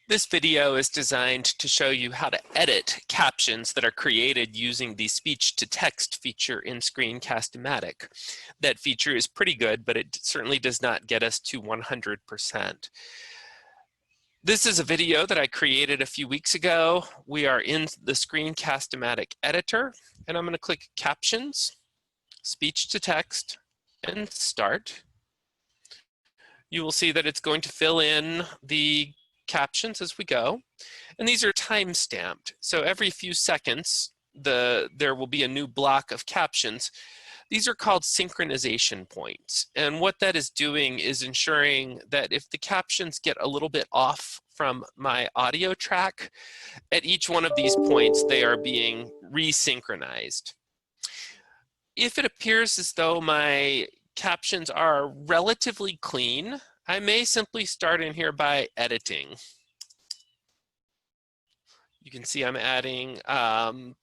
This video is designed to show you how to edit captions that are created using the speech-to-text feature in Screencast Matic. That feature is pretty good, but it certainly does not get us to 100%. This is a video that I created a few weeks ago. We are in the Screencast-O-Matic editor, and I'm going to click Captions, Speech-to-Text, and Start. You will see that it's going to fill in the captions as we go, and these are time stamped, so every few seconds there will be a new block of captions. These are called synchronization points, and what that is doing is ensuring that if the captions get a little bit off from my audio track, at each one of these points they are being resynchronized. If it appears as though my captions are relatively clean, I may simply start in here by editing. You can see I'm adding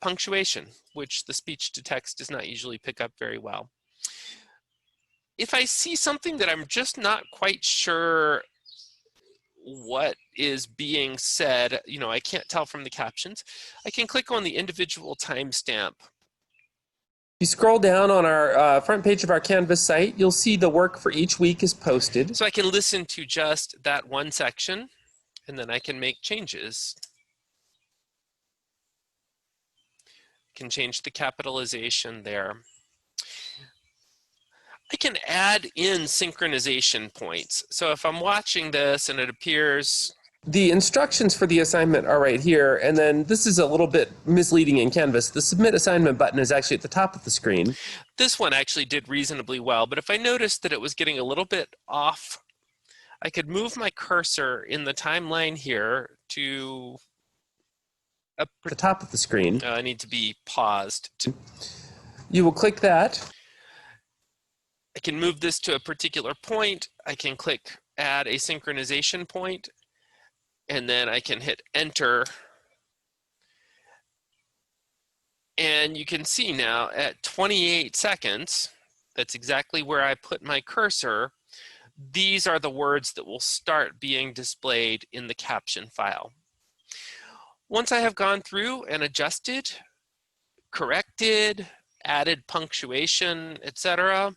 punctuation, which the speech-to-text does not usually pick up very well. If I see something that I'm just not quite sure what is being said, I can't tell from the captions, I can click on the individual timestamp. If you scroll down on our front page of our Canvas site, you'll see the work for each week is posted. So I can listen to just that one section, and then I can make changes. I can change the capitalization there. I can add in synchronization points. So if I'm watching this and it appears... The instructions for the assignment are right here, and then this is a little bit misleading in Canvas. The Submit Assignment button is actually at the top of the screen. This one actually did reasonably well, but if I noticed that it was getting a little bit off, I could move my cursor in the timeline here to... the top of the screen. I need to be paused. You will click that. I can move this to a particular point. I can click Add a Synchronization Point, and then I can hit Enter. And you can see now at 28 seconds, that's exactly where I put my cursor, these are the words that will start being displayed in the caption file. Once I have gone through and adjusted, corrected, added punctuation, etc.,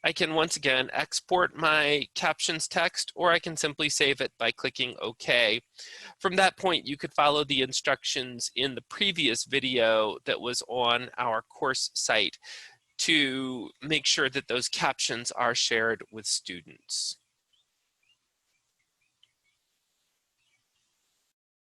I can once again export my captions text, or I can simply save it by clicking OK. From that point, you could follow the instructions in the previous video that was on our course site to make sure that those captions are shared with students.